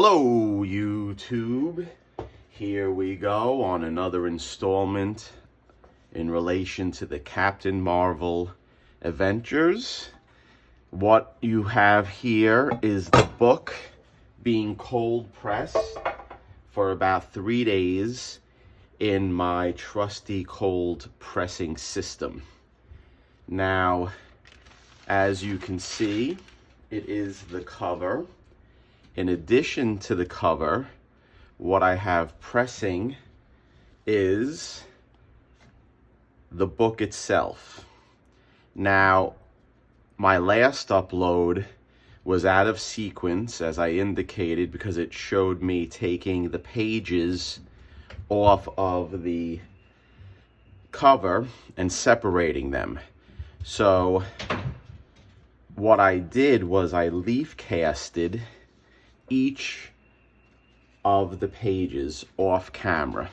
Hello, YouTube. Here we go on another installment in relation to the Captain Marvel Adventures. What you have here is the book being cold pressed for about 3 days in my trusty cold pressing system. Now, as you can see, it is the cover. In addition to the cover, what I have pressing is the book itself. Now, my last upload was out of sequence, as I indicated, because it showed me taking the pages off of the cover and separating them. So what I did was I leaf casted each of the pages off camera.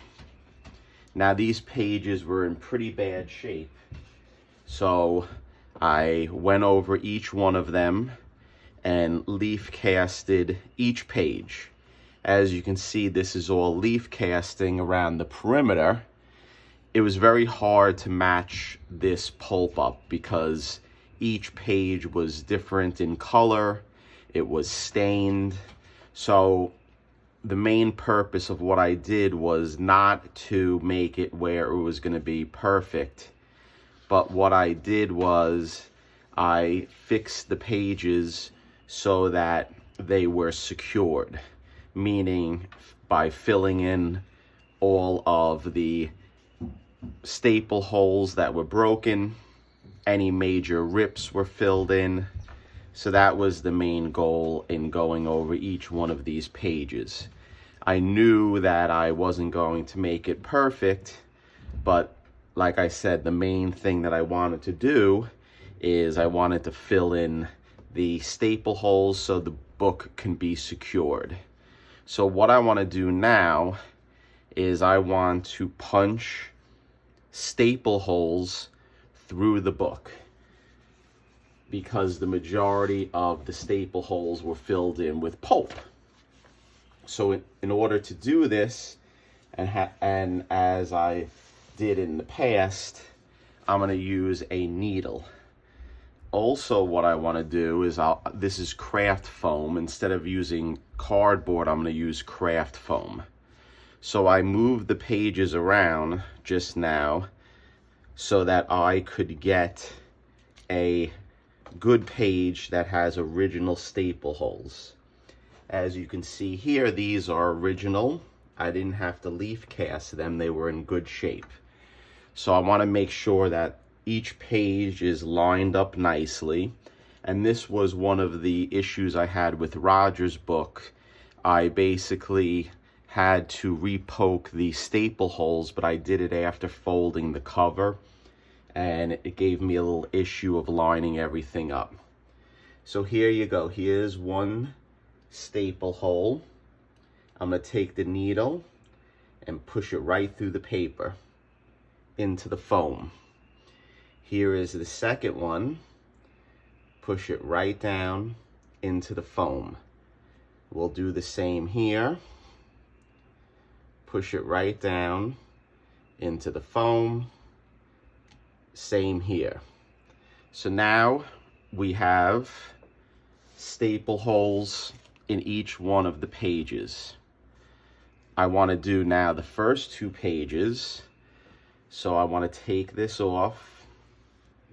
Now these pages were in pretty bad shape, so I went over each one of them and leaf casted each page. As you can see, this is all leaf casting around the perimeter. It was very hard to match this pulp up because each page was different in color, it was stained. So the main purpose of what I did was not to make it where it was going to be perfect, but what I did was I fixed the pages so that they were secured, meaning by filling in all of the staple holes that were broken, any major rips were filled in. So that was the main goal in going over each one of these pages. I knew that I wasn't going to make it perfect, but like I said, the main thing that I wanted to do is I wanted to fill in the staple holes so the book can be secured. So what I want to do now is I want to punch staple holes through the book, because the majority of the staple holes were filled in with pulp. So in order to do this, and as I did in the past, I'm going to use a needle. Also, what I want to do is, this is craft foam. Instead of using cardboard, I'm going to use craft foam. So I moved the pages around just now so that I could get a good page that has original staple holes. As you can see here, these are original. I didn't have to leaf cast them, they were in good shape. So I want to make sure that each page is lined up nicely. And this was one of the issues I had with Roger's book. I basically had to repoke the staple holes, but I did it after folding the cover, and it gave me a little issue of lining everything up. So here you go. Here's one staple hole. I'm going to take the needle and push it right through the paper into the foam. Here is the second one. Push it right down into the foam. We'll do the same here. Push it right down into the foam. Same here. So now we have staple holes in each one of the pages. I want to do now the first two pages. So I want to take this off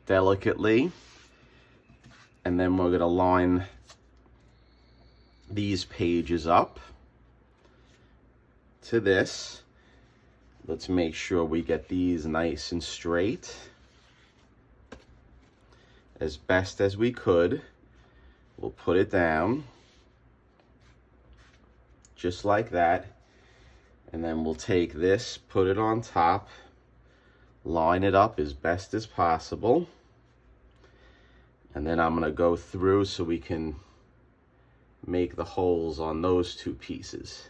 delicately, and then we're going to line these pages up to this. Let's make sure we get these nice and straight as best as we could. We'll put it down just like that, and then we'll take this, put it on top, line it up as best as possible, and then I'm going to go through so we can make the holes on those two pieces,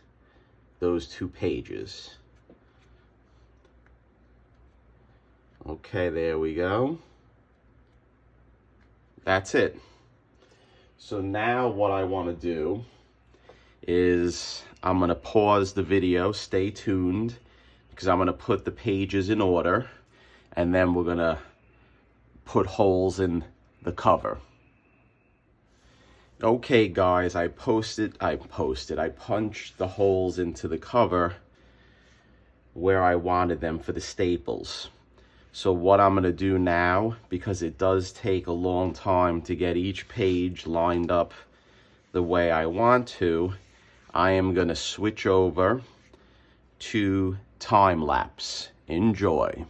those two pages. Okay, there we go. That's it. So now what I want to do is I'm gonna pause the video, stay tuned, because I'm gonna put the pages in order, and then we're gonna put holes in the cover. Okay guys, I punched the holes into the cover where I wanted them for the staples. So what I'm gonna do now, because it does take a long time to get each page lined up the way I want to, I am gonna switch over to time lapse. Enjoy.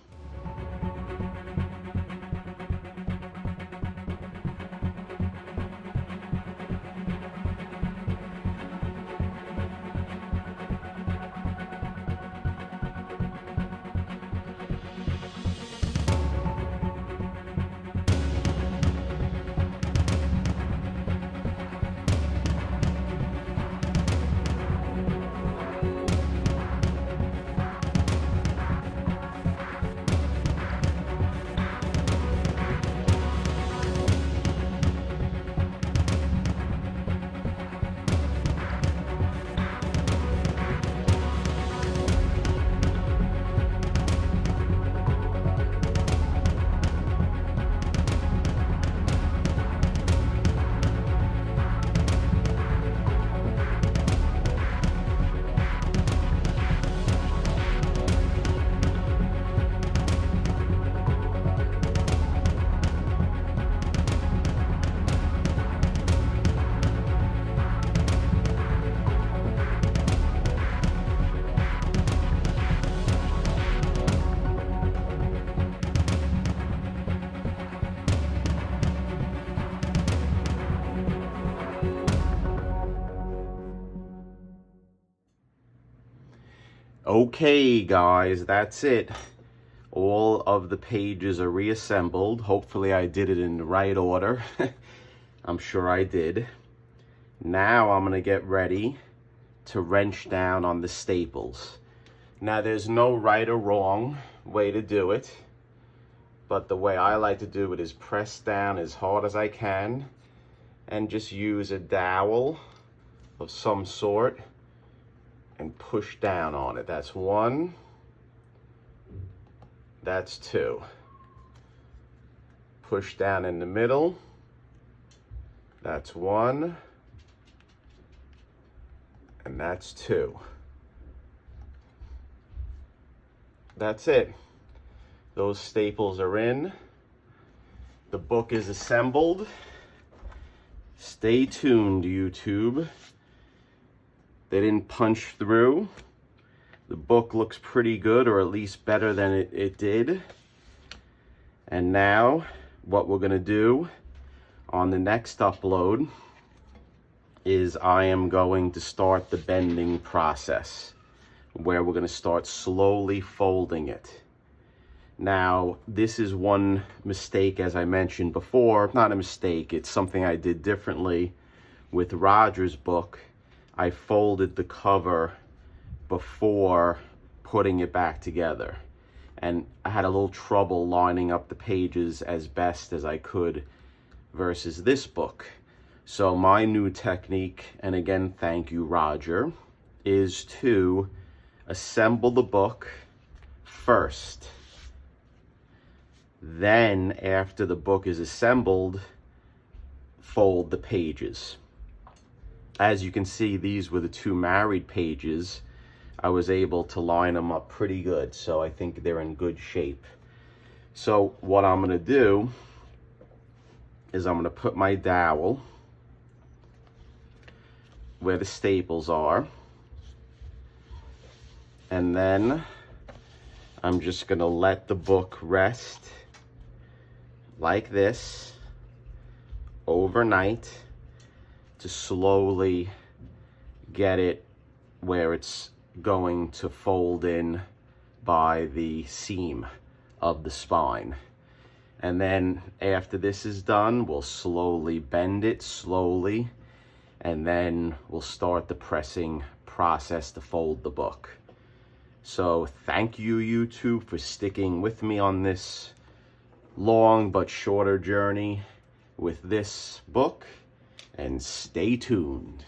Okay guys, that's it. All of the pages are reassembled. Hopefully I did it in the right order. I'm sure I did. Now I'm gonna get ready to wrench down on the staples. Now there's no right or wrong way to do it, but the way I like to do it is press down as hard as I can and just use a dowel of some sort and push down on it. That's one, that's two. Push down in the middle, that's one, and that's two. That's it. Those staples are in. The book is assembled. Stay tuned, YouTube. They didn't punch through. The book looks pretty good, or at least better than it did. And now, what we're gonna do on the next upload is I am going to start the bending process, where we're gonna start slowly folding it. Now, this is one mistake, as I mentioned before. Not a mistake, it's something I did differently with Roger's book. I folded the cover before putting it back together, and I had a little trouble lining up the pages as best as I could versus this book. So my new technique, and again, thank you, Roger, is to assemble the book first. Then, after the book is assembled, fold the pages. As you can see, these were the two married pages. I was able to line them up pretty good, so I think they're in good shape. So what I'm gonna do is I'm gonna put my dowel where the staples are, and then I'm just gonna let the book rest like this overnight to slowly get it where it's going to fold in by the seam of the spine. And then after this is done, we'll slowly bend it slowly, and then we'll start the pressing process to fold the book. So thank you, YouTube, for sticking with me on this long but shorter journey with this book, and stay tuned.